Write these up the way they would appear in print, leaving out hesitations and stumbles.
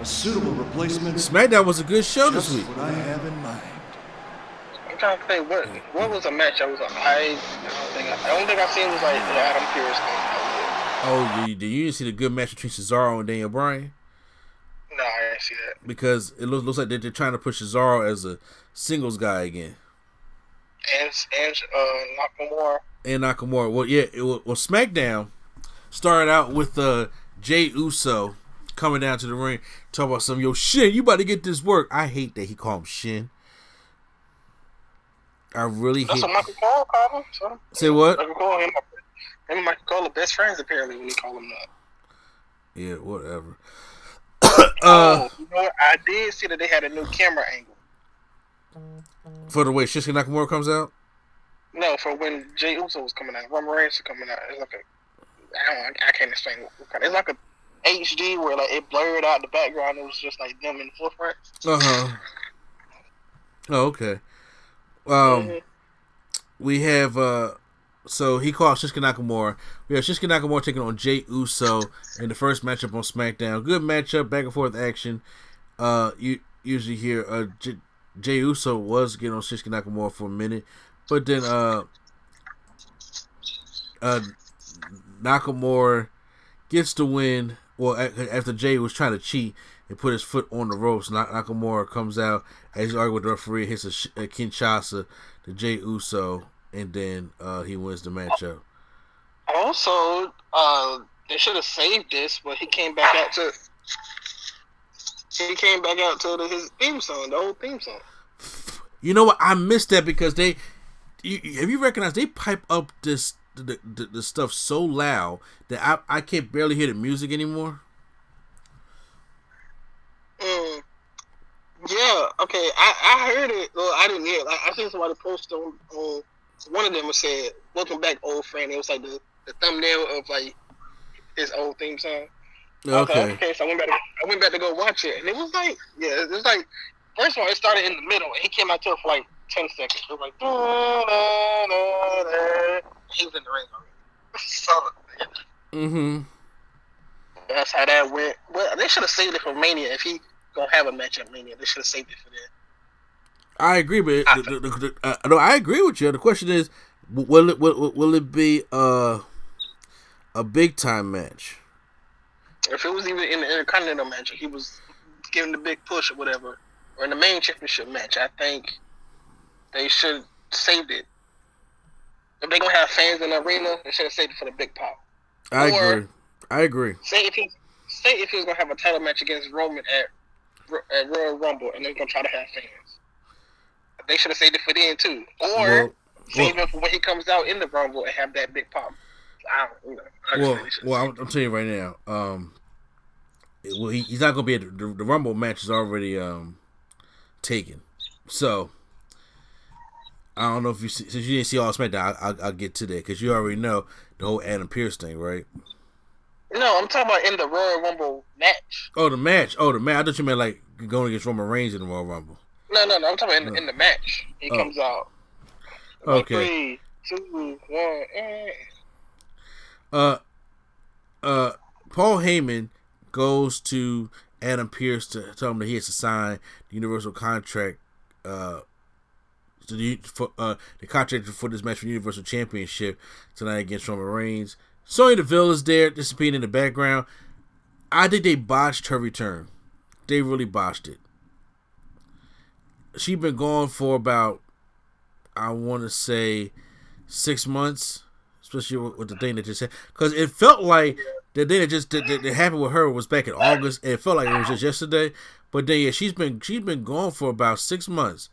A suitable replacement. Smackdown was a good show this week. What I have in mind. I'm trying to think what was a match I was on. I don't think the only thing I seen was like the Adam Pearce thing. Oh, you didn't see the good match between Cesaro and Daniel Bryan? No, I didn't see that. Because it looks like they're trying to push Cesaro as a singles guy again. And Nakamura. And Nakamura. Well, yeah. SmackDown started out with Jey Uso coming down to the ring, talking about some, yo, Shin, you about to get this work. I hate that he called him Shin. I really hate. That's what Michael Cole called him. So. Say what? Michael Cole, him and Michael Cole are best friends apparently when he called him that. Yeah, whatever. You know what? I did see that they had a new camera angle. For the way Shinsuke Nakamura comes out? No, for when Jey Uso was coming out. Roman Reigns was coming out. It's like I can't explain what kind. It's like a HD where like it blurred out the background. It was just like them in the forefront. Oh, okay. We have so he called Shinsuke Nakamura. We have Shinsuke Nakamura taking on Jey Uso in the first matchup on SmackDown. Good matchup, back and forth action. You usually hear Jey Uso was getting on Shinsuke Nakamura for a minute, but then Nakamura gets the win. Well, after Jey was trying to cheat and put his foot on the ropes, Nakamura comes out as he's arguing with the referee, hits a Kinshasa to Jey Uso, and then he wins the matchup. Also, they should have saved this, but he came back out to his theme song, the old theme song. You know what? I missed that because have you recognized they pipe up the stuff so loud that I can't barely hear the music anymore. Yeah, okay. I heard it. Well, I didn't hear it. I seen somebody post on one of them said, "Welcome back, old friend." It was like the thumbnail of like his old theme song. Okay. So I went back to go watch it, and it was like, it was like, first of all, it started in the middle, and he came out to it for like 10 seconds. It was like, he was in the ring already. That's how that went. Well, they should have saved it for Mania. If he gonna have a match at Mania, they should have saved it for that. I agree, but no, I agree with you. The question is, will it be a big time match? If it was even in the Intercontinental match, he was giving the big push or whatever, or in the main championship match, I think they should have saved it. If they're gonna have fans in the arena, they should have saved it for the big pop. I agree. Say if he was gonna have a title match against Roman at Royal Rumble, and they're gonna try to have fans, they should have saved it for then too, or save it for when he comes out in the Rumble and have that big pop. I'm telling you right now. He's not gonna be at the Rumble match is already taken. So I don't know if since you didn't see all SmackDown, I'll get to that because you already know the whole Adam Pearce thing, right? No, I'm talking about in the Royal Rumble match. Oh, the match. I thought you meant like going against Roman Reigns in the Royal Rumble. No. I'm talking about in the match. He comes out. Okay. 3, 2, 1. Paul Heyman goes to Adam Pearce to tell him that he has to sign the Universal contract. The contract for this match for the Universal Championship tonight against Roman Reigns. Sonya Deville is there, disappearing in the background. I think they botched her return. They really botched it. She's been gone for about, I want to say, 6 months, especially with the thing that just happened. Because it felt like the thing that happened with her was back in August, and it felt like it was just yesterday. But then, she's been gone for about 6 months,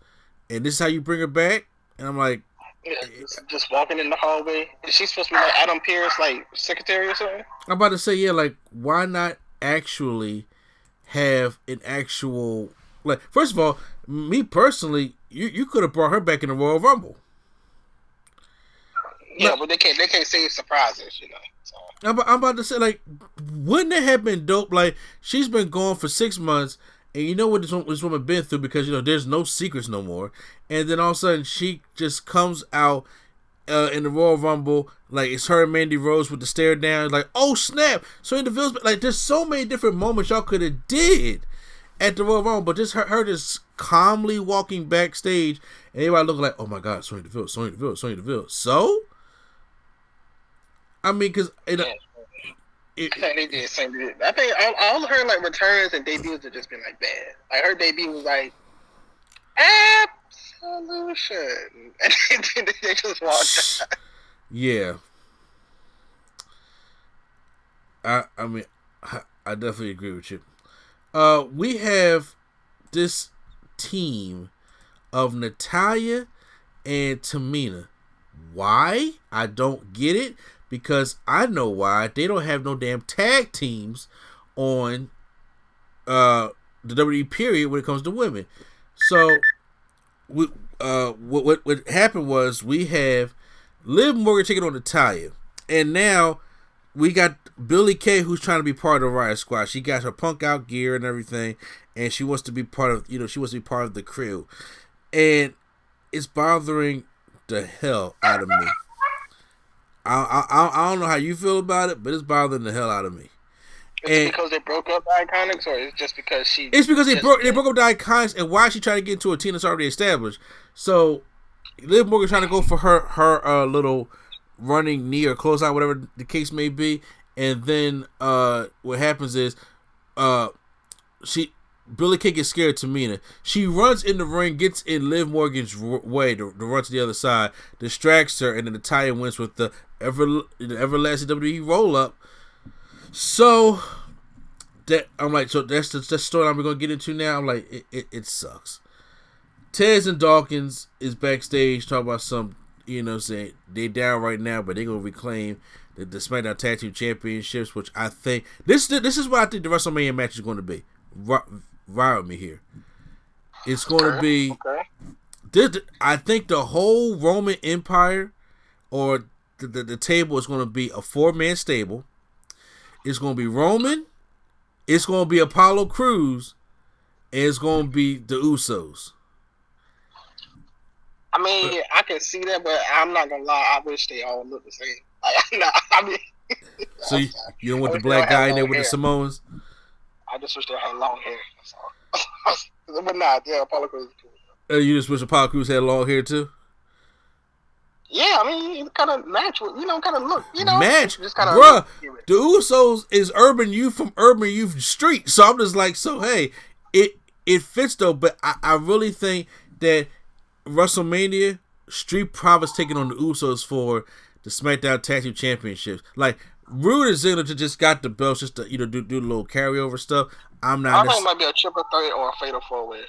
and this is how you bring her back? And I'm like, just walking in the hallway. Is she supposed to be like Adam Pearce, like secretary or something? I'm about to say, like, why not actually have an actual, like, first of all, me personally, you could have brought her back in the Royal Rumble. Yeah, but they can't say surprises, So. I'm about to say, like, wouldn't it have been dope? Like, she's been gone for 6 months, and you know what this woman been through because there's no secrets no more. And then all of a sudden she just comes out in the Royal Rumble, like it's her and Mandy Rose with the stare down, like, oh snap! So in the Villas, like, there's so many different moments y'all could have did at the Royal Rumble, but just her just calmly walking backstage, and everybody looking like, oh my God, Sonya Deville, Sonya Deville, Sonya Deville. So, I mean, because I think they did the same. I think all her like returns and debuts have just been like bad. Like her debut was like Absolution, and then they just walked out. Yeah. I mean, I definitely agree with you. We have this team of Natalya and Tamina. Why? I don't get it, because I know why. They don't have no damn tag teams on the WWE period when it comes to women. So what happened was we have Liv Morgan taking on Natalya, and now we got Billie Kay, who's trying to be part of the Riot Squad. She got her Punk Out gear and everything, and she wants to be part of, she wants to be part of the crew, and it's bothering the hell out of me. I don't know how you feel about it, but it's bothering the hell out of me. Is it because they broke up the Iconics, or is it just because she? It's because they broke up the Iconics, and why is she trying to get into a team that's already established? So Liv Morgan trying to go for her little running knee or clothesline, whatever the case may be, and then what happens is Billie Kay gets scared of Tamina. She runs in the ring, gets in Liv Morgan's way to run to the other side, distracts her, and then Natalya wins with the everlasting WWE roll up. So that I'm like, so that's the storyline we're gonna get into now. I'm like, it sucks. Tez and Dawkins is backstage talking about some, saying they down right now, but they gonna reclaim the SmackDown Tag Team Championships, which I think this is what I think the WrestleMania match is going to be. Ride with me here. It's going to be. I think the whole Roman Empire, or the table, is going to be a 4-man stable. It's going to be Roman. It's going to be Apollo Crews, and it's going to be the Usos. I mean, I can see that, but I'm not gonna lie. I wish they all look the same. So you don't want the black guy in there with the Samoans? I just wish they had long hair. That's all. But nah, yeah, Apollo Crews is cool. You just wish Apollo Crews had long hair too? Yeah, I mean, it kind of match with, kind of look, Match? Just kind of, bruh, the Usos is Urban Youth from Urban Youth Street. So I'm just like, so hey, it fits though, but I really think that WrestleMania, Street Profits taking on the Usos for the SmackDown Tag Team Championships. Like, Rude and Ziggler just got the belts just to, do a little carryover stuff. I think it might be a triple threat or a fatal 4-way.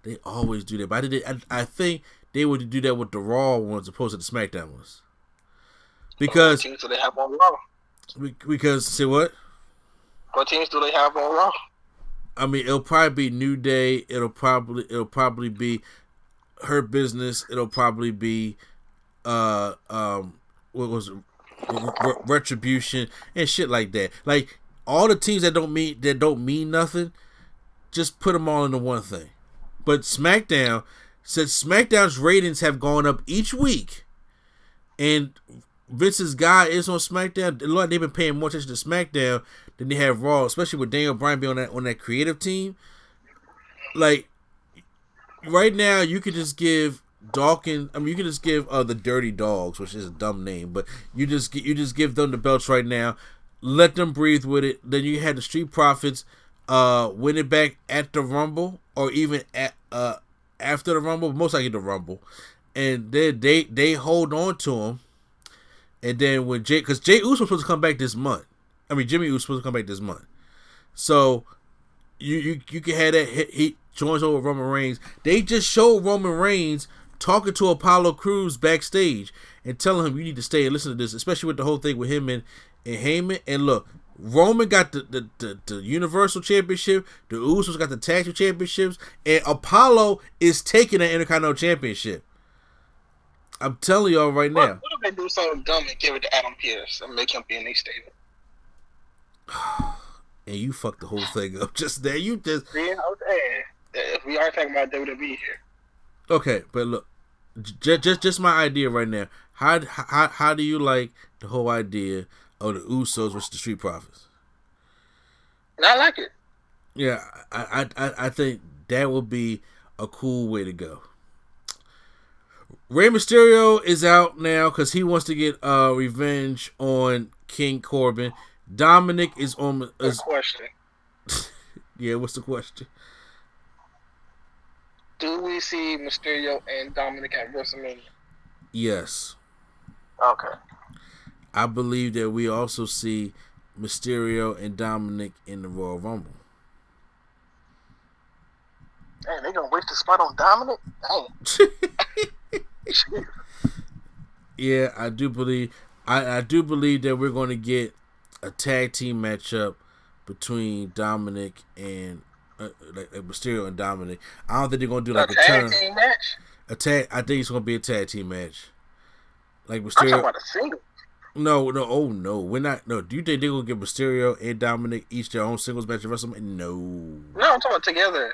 They always do that, but I think they would do that with the Raw ones opposed to the SmackDown ones. Because what teams do they have on Raw? Because say what? What teams do they have on Raw? I mean, it'll probably be New Day. It'll probably be Hurt Business. It'll probably be what was it? Retribution and shit like that. Like all the teams that don't mean nothing, just put them all into one thing. But SmackDown, since SmackDown's ratings have gone up each week, and Vince's guy is on SmackDown, they've been paying more attention to SmackDown than they have Raw, especially with Daniel Bryan being on that creative team. Like right now, you could just give Dawkins. I mean, you can just give the Dirty Dogs, which is a dumb name, but you just give them the belts right now. Let them breathe with it. Then you had the Street Profits win it back at the Rumble, or even at after the Rumble, most likely the Rumble, and then they hold on to them. And then when because Jey Uso was supposed to come back this month. I mean, Jimmy Uso was supposed to come back this month. So you can have that. He joins over Roman Reigns. They just showed Roman Reigns talking to Apollo Crews backstage and telling him you need to stay and listen to this, especially with the whole thing with him and Heyman. And look, Roman got the Universal Championship, the Usos got the Tag Team Championships, and Apollo is taking the Intercontinental Championship. I'm telling y'all right now. What if they do something dumb and give it to Adam Pearce and make him be in their stable? And you fucked the whole thing up just there. You just. Yeah, if we are talking about WWE here. Okay, but look, just my idea right now. How do you like the whole idea of the Usos versus the Street Profits? I like it. Yeah, I think that would be a cool way to go. Rey Mysterio is out now because he wants to get revenge on King Corbin. Dominic is on. Good question. Yeah, what's the question? Do we see Mysterio and Dominic at WrestleMania? Yes. Okay. I believe that we also see Mysterio and Dominic in the Royal Rumble. Hey, they gonna waste the spot on Dominic? Dang. Yeah, I do believe. I do believe that we're going to get a tag team matchup between Dominic and like Mysterio and Dominic. I don't think they're going to do like a tag turn. team match. A tag. I think it's going to be a tag team match. Like I'm Mysterio. talking about a single. No, oh no, we're not. No, do you think they're gonna give Mysterio and Dominic each their own singles match at WrestleMania? No. No, I'm talking about together.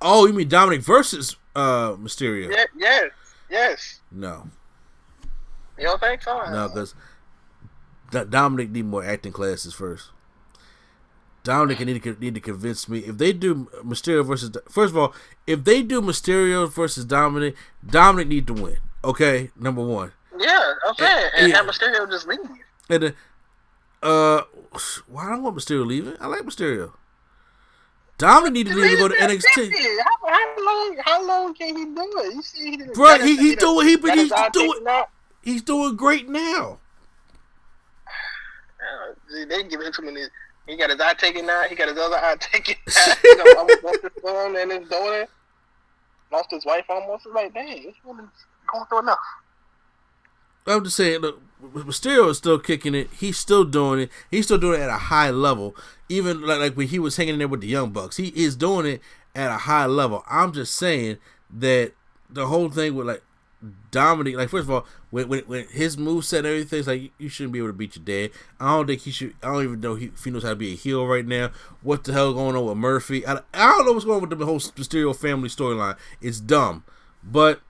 Oh, you mean Dominic versus Mysterio? Yeah, yes. No. You don't think so? No, because Dominic need more acting classes first. Dominic need to convince me if they do Mysterio versus. First of all, if they do Mysterio versus Dominic, Dominic need to win. Okay, number one. Yeah, I'm saying, and have Mysterio just leave. And then, well, I don't want Mysterio leaving. I like Mysterio. Dominic need to leave and go to NXT. How long can he do it? You see, he's doing great now. They give him too many. He got his eye taken out. He got his other eye taken out. I lost his son and his daughter. Lost his wife almost. It's like, dang, he's going through enough. I'm just saying, look, Mysterio is still kicking it. He's still doing it. He's still doing it at a high level. Even like when he was hanging in there with the Young Bucks, he is doing it at a high level. I'm just saying that the whole thing with like Dominic, like first of all, when his moveset and everything, it's like you shouldn't be able to beat your dad. I don't think he should. I don't even know if he knows how to be a heel right now. What the hell going on with Murphy? I don't know what's going on with the whole Mysterio family storyline. It's dumb, but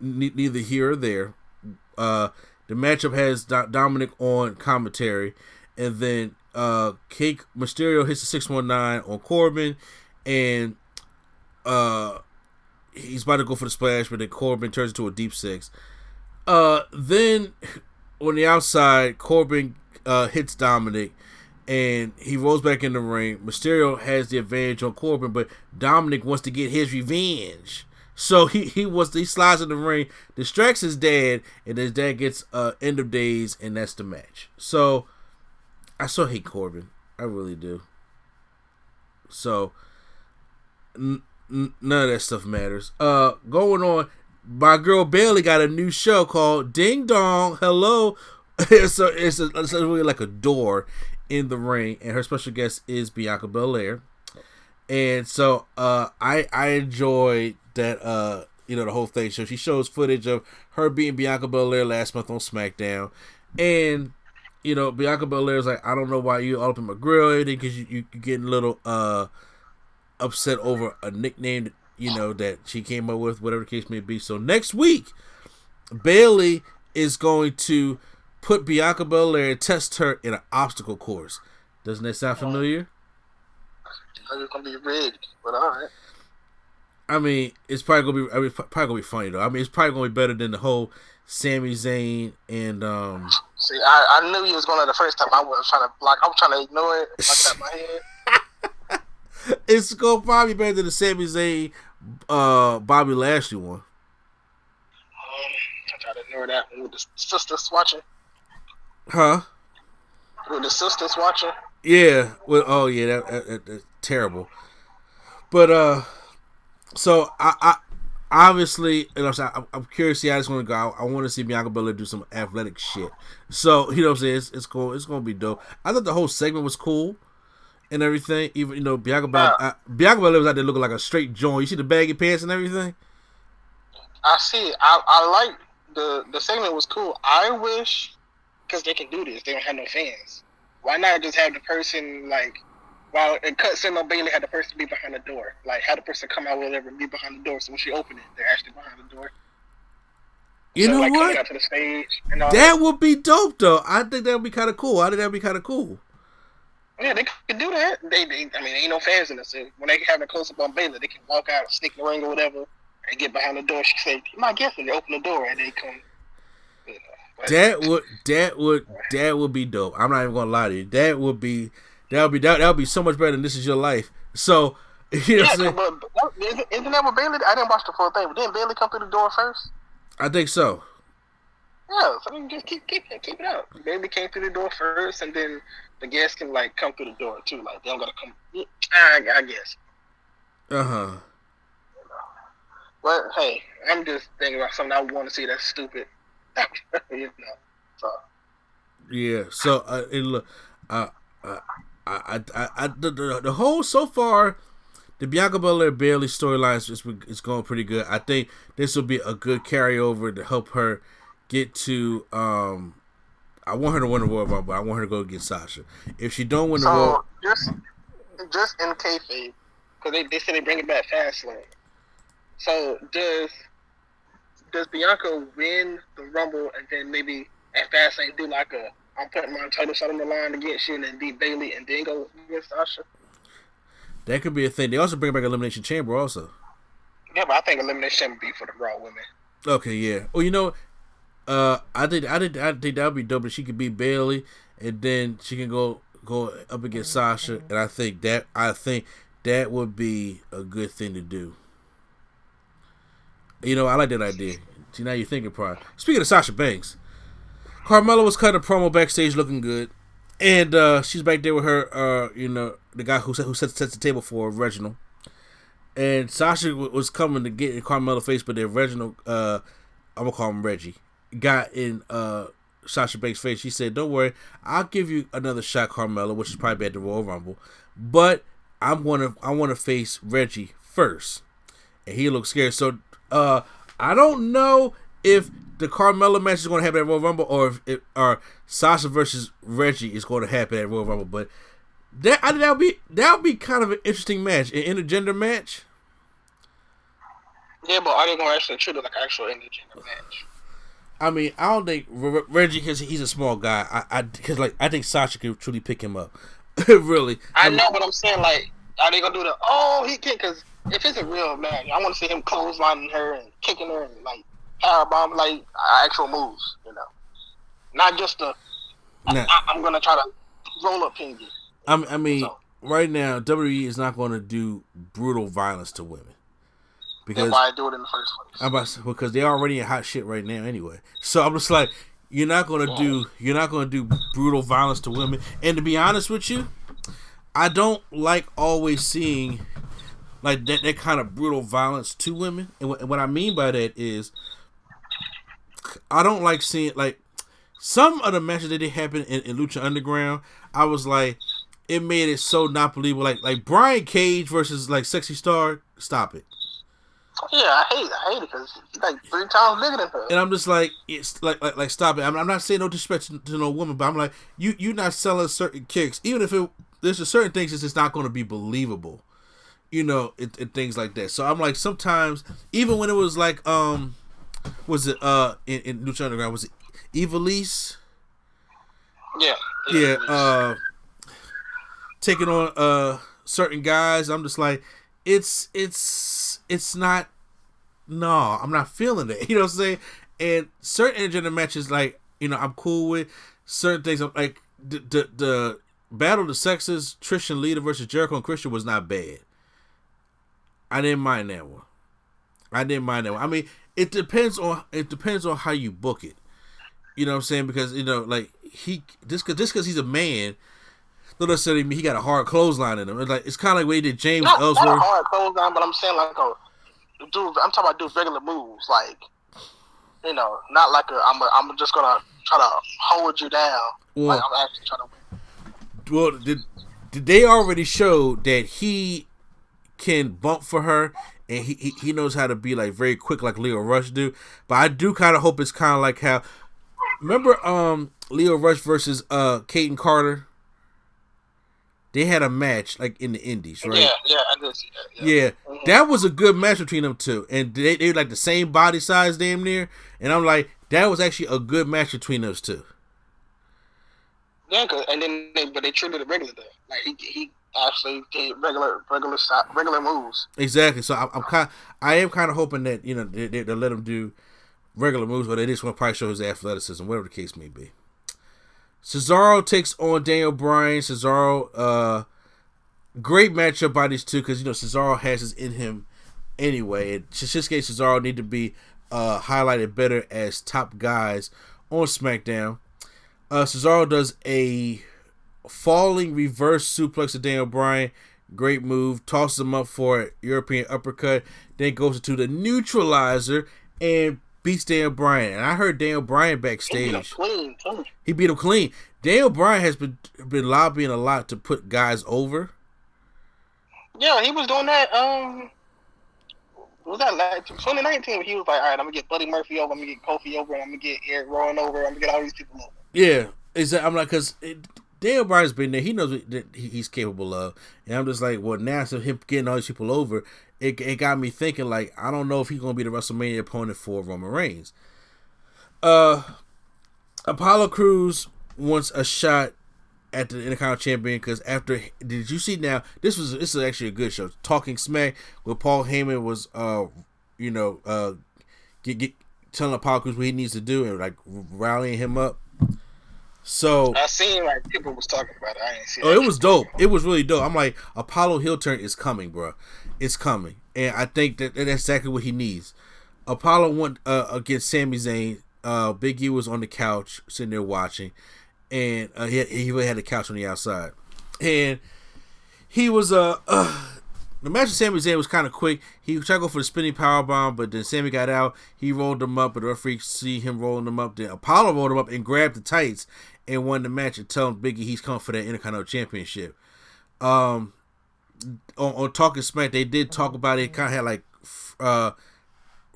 neither here or there. The matchup has Dominic on commentary, and then King Mysterio hits the 619 on Corbin, and he's about to go for the splash, but then Corbin turns into a deep six. Then on the outside, Corbin hits Dominic, and he rolls back in the ring. Mysterio has the advantage on Corbin, but Dominic wants to get his revenge. So he slides in the ring, distracts his dad, and his dad gets end of days, and that's the match. So I still hate Corbin. I really do. So none of that stuff matters. Going on, my girl Bailey got a new show called Ding Dong Hello. It's really like a door in the ring, and her special guest is Bianca Belair. And so I enjoyed that the whole thing. So she shows footage of her beating Bianca Belair last month on Smackdown, and Bianca Belair's like, I don't know why you all up in my grill, because you getting a little upset over a nickname that she came up with, whatever the case may be. So next week, Bailey is going to put Bianca Belair and test her in an obstacle course. Doesn't that sound familiar? It's gonna be rigged, but all right. I mean, it's probably gonna be funny though. I mean, it's probably gonna be better than the whole Sami Zayn and See, I knew you was going to the first time. I was trying to block. I was trying to ignore it, block it out my head. It's gonna probably be better than the Sami Zayn Bobby Lashley one. I tried to ignore that one with the sisters watching. Huh? With the sisters watching. Yeah. Well, that's terrible. But so I obviously, I'm curious to see how it's going to go. I want to see Bianca Belair do some athletic shit. So you know what I'm saying? It's cool. It's going to be dope. I thought the whole segment was cool and everything. Even Bianca Belair was out there looking like a straight joint. You see the baggy pants and everything. I see. I like the segment was cool. I wish, because they can do this, they don't have no fans. Why not just have the person while it cuts in on Bailey, had the person be behind the door. Like, had the person come out, whatever, and be behind the door. So when she opened it, they're actually behind the door. You know what? Coming out to the stage and all that would be dope, though. I think that would be kind of cool. Yeah, they could do that. I mean, ain't no fans in this. So when they have a close up on Baylor, they can walk out, sneak in the ring or whatever, and get behind the door. She say, "My guest," and they open the door and they come. You know, but, that would be dope. I'm not even gonna lie to you. That would be so much better than This Is Your Life. So you know what I'm saying? But isn't that what Bayley? I didn't watch the full thing, but didn't Bayley come through the door first? I think so. Yeah, so then just keep it up. Bayley came through the door first, and then the guests can like come through the door too. Like they don't gotta come. I guess. Uh-huh. But hey, I'm just thinking about something I want to see that's stupid. You know. So. Yeah. So look, the whole so far, the Bianca Belair Bayley storyline is going pretty good. I think this will be a good carryover to help her get to. I want her to win the Royal Rumble. I want her to go against Sasha. If she don't win the Royal, just in kayfabe, because they said they bring it back Fastlane. So does Bianca win the Rumble and then maybe at Fastlane do like I'm putting my title shot on the line against you and then beat Bayley and then go against Sasha? That could be a thing. They also bring back Elimination Chamber also. Yeah, but I think Elimination Chamber be for the Raw women. Okay, yeah. Well, you know, I think that would be dope if she could beat Bayley and then she can go up against Sasha, and I think that would be a good thing to do. You know, I like that idea. See, now you're thinking probably. Speaking of Sasha Banks, Carmella was cutting a promo backstage looking good. And she's back there with her, the guy who sets the table for Reginald. And Sasha was coming to get in Carmella's face, but then Reginald, I'm going to call him Reggie, got in Sasha Banks' face. She said, "Don't worry, I'll give you another shot, Carmella," which is probably at the Royal Rumble. But I want to face Reggie first. And he looked scared. So I don't know if the Carmella match is going to happen at Royal Rumble or if Sasha versus Reggie is going to happen at Royal Rumble. But that would be kind of an interesting match, an intergender match. Yeah, but are they going to actually treat it like an actual intergender match? I mean, I don't think Reggie, because he's a small guy. I think Sasha could truly pick him up. Really. I know, but I'm saying, like, are they going to do he can't, because if it's a real match, I want to see him clotheslining her and kicking her and, like, powerbomb, like, actual moves, you know. Not just I'm going to try to roll up pin you. I mean, right now, WWE is not going to do brutal violence to women. Because why do it in the first place? Because they're already in hot shit right now anyway. So I'm just like, you're not gonna do brutal violence to women. And to be honest with you, I don't like always seeing like that kind of brutal violence to women. And what I mean by that is, I don't like seeing like some of the matches that did happen in Lucha Underground. I was like, it made it so not believable. Like Brian Cage versus like Sexy Star. Stop it. Yeah, I hate it because he's like 3 times bigger than her. And I'm just like, it's like stop it. I'm not saying no disrespect to no woman, but I'm like, you not selling certain kicks, even if there's a certain things that's just not going to be believable, you know, and things like that. So I'm like, sometimes even when it was like, was it in Lucha Underground, was it Ivelisse? Yeah. Taking on certain guys, I'm just like, it's not. No, I'm not feeling it. You know what I'm saying? And certain intergender matches, like, you know, I'm cool with certain things. I'm like the Battle of the Sexes, Trish and Lita versus Jericho and Christian was not bad. I didn't mind that one. I mean, it depends on how you book it. You know what I'm saying? Because, you know, like just because he's a man, don't necessarily mean he got a hard clothesline in him. It's kind of like what he did James Ellsworth. Not a hard clothesline, but I'm saying like I'm talking about do regular moves, like, you know, not like I'm just gonna try to hold you down. Well, like I'm actually trying to win. Well, did they already showed that he can bump for her and he knows how to be like very quick like Leo Rush do. But I do kind of hope it's kind of like how, remember Leo Rush versus Kaden Carter. They had a match like in the Indies, right? Yeah, I did see that. Yeah. Mm-hmm. That was a good match between them two, and they were like the same body size, damn near. And I'm like, that was actually a good match between those two. Yeah, and then they treated it regular though. Like he actually did regular moves. Exactly. So I am kind of hoping that they'll let him do regular moves, but they just want to probably show his athleticism, whatever the case may be. Cesaro takes on Daniel Bryan. Cesaro, great matchup by these two because Cesaro has this in him anyway, and Shinsuke Cesaro need to be highlighted better as top guys on SmackDown. Cesaro does a falling reverse suplex to Daniel Bryan. Great move. Tosses him up for a European uppercut. Then goes into the neutralizer and beats Daniel Bryan. And I heard Daniel Bryan backstage. He beat him clean. Daniel Bryan has been lobbying a lot to put guys over. Yeah, he was doing that. Was that 2019? He was like, all right, I'm gonna get Buddy Murphy over, I'm gonna get Kofi over, and I'm gonna get Eric Rowan over, I'm gonna get all these people over. Yeah, exactly. I'm like, because Daniel Bryan's been there. He knows what he's capable of. And I'm just like, well, now so him getting all these people over, it got me thinking, like, I don't know if he's going to be the WrestleMania opponent for Roman Reigns. Apollo Crews wants a shot at the Intercontinental Champion because did you see now, this is actually a good show. Talking Smack, where Paul Heyman was, telling Apollo Crews what he needs to do and, like, rallying him up. So I seen like people was talking about it. I ain't seen it was dope. It was really dope. I'm like, Apollo heel turn is coming, bro. It's coming, and I think that's exactly what he needs. Apollo went against Sami Zayn. Big E was on the couch sitting there watching, and he really had the couch on the outside, and he was the match with Sami Zayn was kind of quick. He tried to go for the spinning powerbomb, but then Sami got out. He rolled him up, but the referee see him rolling him up. Then Apollo rolled him up and grabbed the tights and won the match and telling Big E he's coming for that Intercontinental Championship. On Talking Smack, they did talk about it. Kind of had like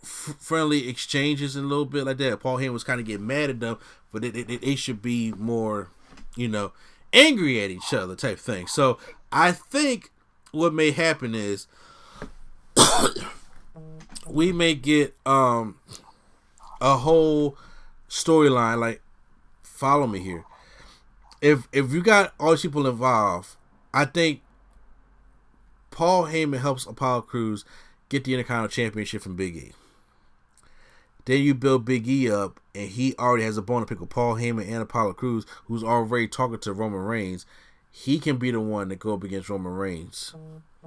friendly exchanges and a little bit like that. Paul Heyman was kind of getting mad at them, but they should be more, angry at each other type thing. So I think what may happen is we may get a whole storyline. Like, follow me here. If you got all these people involved, I think Paul Heyman helps Apollo Crews get the Intercontinental Championship from Big E. Then you build Big E up, and he already has a bone to pick with Paul Heyman and Apollo Crews, who's already talking to Roman Reigns. He can be the one to go up against Roman Reigns. I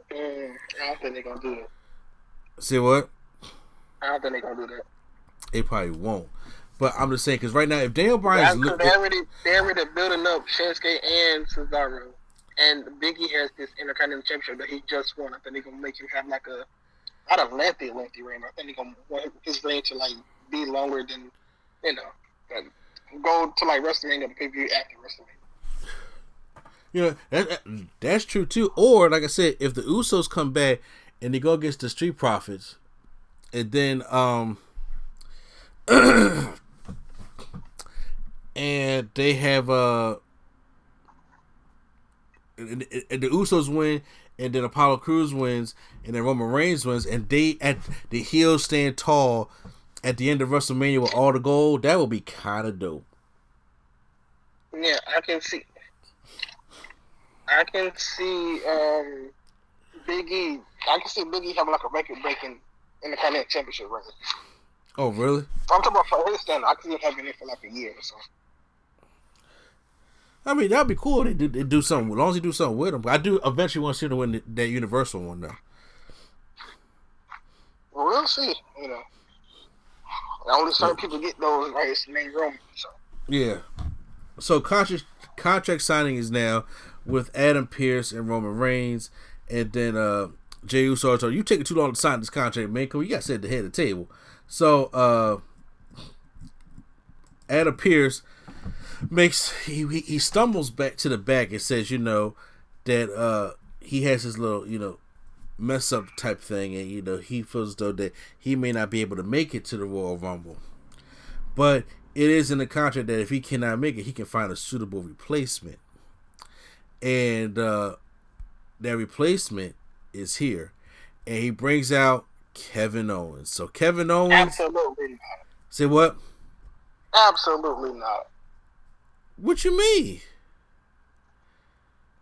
don't think they're gonna do that. Say what? I don't think they're gonna do that. They probably won't. But I'm just saying, because right now, if Daniel Bryan's they're already building up Shinsuke and Cesaro, and Big E has this Intercontinental Championship that he just won. I think they're gonna make him have like not a lengthy reign. I think they're gonna want his reign to like be longer than go to like WrestleMania pay-per-view after WrestleMania. That's true too. Or like I said, if the Usos come back and they go against the Street Profits, and then and they have and the Usos win, and then Apollo Crews wins, and then Roman Reigns wins, and they at the heels stand tall at the end of WrestleMania with all the gold, that would be kind of dope. Yeah, I can see Big E. I can see Big E having like a record-breaking Intercontinental Championship reign. Oh, really? I'm talking about for his standard. I can see him having it for like a year or so. I mean, that'd be cool. They do something. As long as they do something with him. I do eventually want to see him win that Universal one, though. Well, we'll see. Only certain people get those rights in main room. So. Yeah. So contract signing is now with Adam Pearce and Roman Reigns, and then Jey Uso told you taking too long to sign this contract, man. Cause you got to sit at the head of the table. So Adam Pearce he stumbles back to the back and says, that he has his little, mess up type thing, and he feels as though that he may not be able to make it to the Royal Rumble. But it is in the contract that if he cannot make it, he can find a suitable replacement. And that replacement is here. And he brings out Kevin Owens. So Kevin Owens. Absolutely. Say what? Absolutely not. What you mean?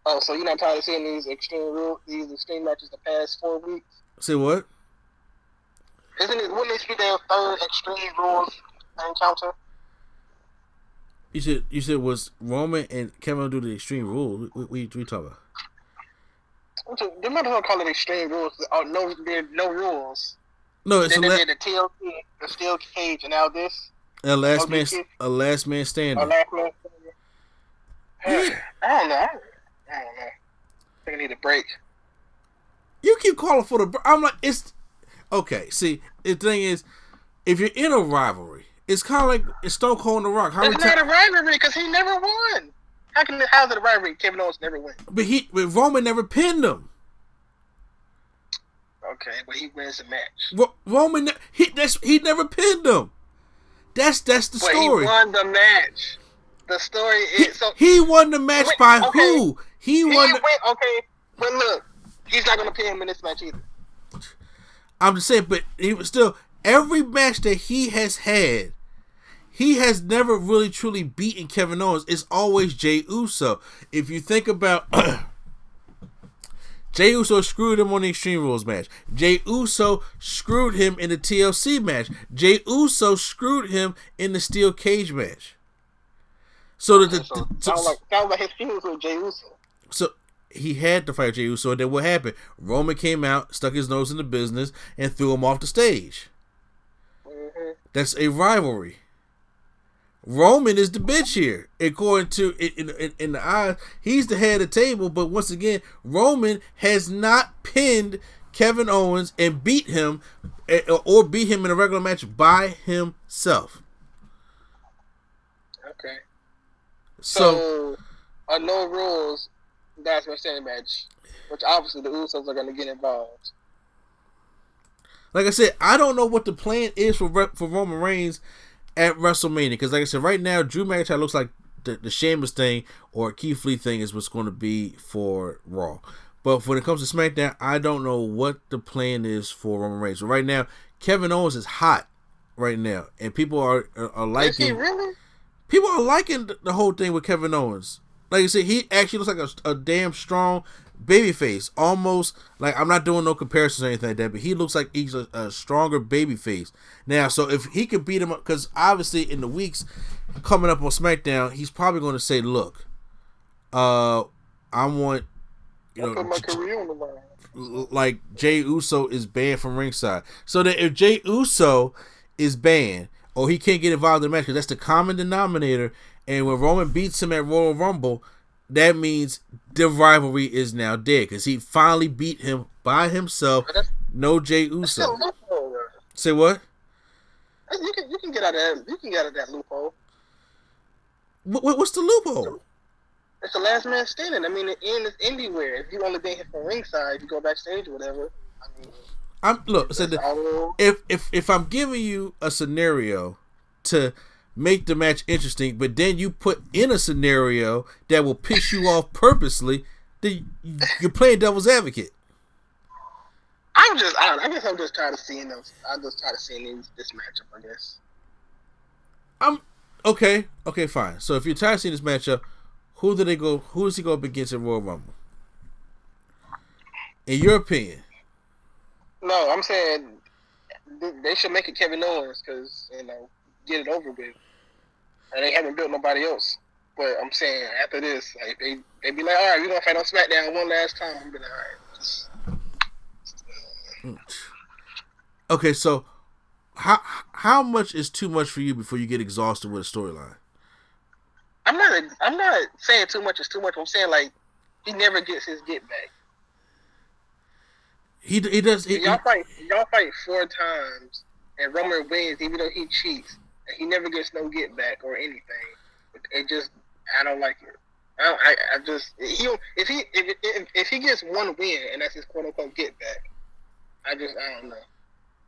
Oh, so you're not tired of seeing these extreme matches the past 4 weeks? Say what? Wouldn't this be their third Extreme Rules encounter? You said was Roman and Kevin do the Extreme Rule? We talk about? They might as well call it Extreme Rules. Oh, no, there are no rules. No, it's then they did the TLC, the steel cage, and now this. A last man standing. A last man standing. I don't know. I think I need a break. You keep calling for the. I'm like, it's okay. See, the thing is, if you're in a rivalry, it's kind of like it's Stone Cold and The Rock. It's not a rivalry because he never won. How's it a rivalry? Kevin Owens never won. But Roman never pinned him. Okay, but he wins the match. Roman, he never pinned him. That's the story. He won the match. The story is he won the match by who? He won. Okay, but look, he's not gonna pin him in this match either. I'm just saying, but he was still every match that he has had. He has never really truly beaten Kevin Owens. It's always Jey Uso. If you think about Jey Uso screwed him on the Extreme Rules match. Jey Uso screwed him in the TLC match. Jey Uso screwed him in the steel cage match. So sounds like his feud with Jey Uso. So he had to fight Jey Uso, and then what happened? Roman came out, stuck his nose in the business, and threw him off the stage. Mm-hmm. That's a rivalry. Roman is the bitch here, according to in the eyes. He's the head of the table, but once again, Roman has not pinned Kevin Owens and beat him or beat him in a regular match by himself. Okay. So a no rules last man standing match, which obviously the Usos are going to get involved. Like I said, I don't know what the plan is for Roman Reigns at WrestleMania, because like I said, right now Drew McIntyre looks like the Sheamus thing or Keith Lee thing is what's going to be for Raw. But when it comes to SmackDown, I don't know what the plan is for Roman Reigns. So right now, Kevin Owens is hot right now, and people are liking. Is he really? People are liking the whole thing with Kevin Owens. Like I said, he actually looks like a damn strong babyface. Almost like, I'm not doing no comparisons or anything like that, but he looks like he's a stronger babyface. Now, so if he could beat him up, because obviously in the weeks coming up on SmackDown, he's probably going to say, look, I want, put my career on the line. Like Jey Uso is banned from ringside. So that if Jey Uso is banned, or he can't get involved in the match, because that's the common denominator, and when Roman beats him at Royal Rumble, that means the rivalry is now dead, because he finally beat him by himself. No Jey Uso. Say what? You can get out of that. You can get out of that loophole. What's the loophole? It's the last man standing. I mean, the end is anywhere. If you only been here from ringside, if you go backstage or whatever. I mean, if I'm giving you a scenario to make the match interesting, but then you put in a scenario that will piss you off purposely, then you're playing devil's advocate. I guess I'm just tired of seeing them. I'm just tired of seeing this matchup, I guess. Okay, fine. So if you're tired of seeing this matchup, who does he go up against in Royal Rumble? In your opinion? No, I'm saying they should make it Kevin Owens, because, get it over with. And they haven't built nobody else. But I'm saying after this, like they be like, all right, we're gonna fight on SmackDown one last time. I'm be like, all right. Okay, so how much is too much for you before you get exhausted with a storyline? I'm not saying too much is too much. I'm saying, like, he never gets his get back. He does. Y'all fight 4 times, and Roman wins even though he cheats. He never gets no get back or anything. It just, I don't like it. I just, if he gets one win and that's his quote unquote get back, I don't know.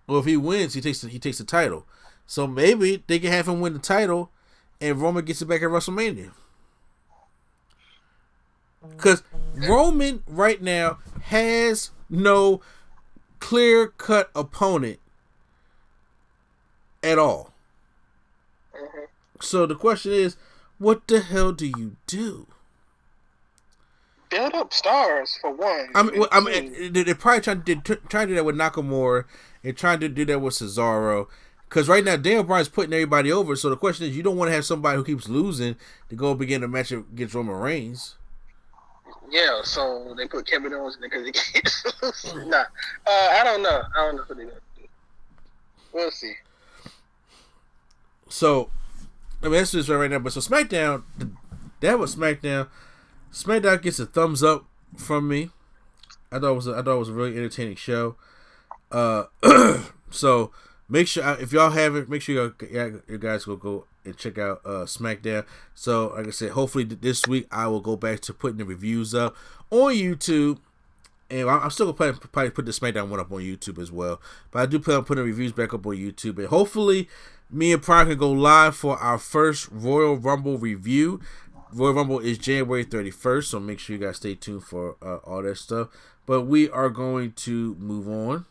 Well, if he wins, he takes the title. So maybe they can have him win the title, and Roman gets it back at WrestleMania. Because Roman right now has no clear-cut opponent at all. So the question is, what the hell do you do? Build up stars for one. They're probably trying to do that with Nakamura and trying to do that with Cesaro. Because right now, Daniel Bryan's putting everybody over. So the question is, you don't want to have somebody who keeps losing to go begin a match against Roman Reigns. Yeah, so they put Kevin Owens in because he keeps nah. I don't know. I don't know what they're gonna do. We'll see. So, I mean, that's just right now. But so SmackDown, that was SmackDown. SmackDown gets a thumbs up from me. I thought it was a really entertaining show. So make sure if y'all haven't, make sure you guys go and check out SmackDown. So like I said, hopefully this week I will go back to putting the reviews up on YouTube, and I'm still gonna probably put the SmackDown one up on YouTube as well. But I do plan on putting the reviews back up on YouTube, and hopefully me and Prime can go live for our first Royal Rumble review. Royal Rumble is January 31st, so make sure you guys stay tuned for all that stuff. But we are going to move on.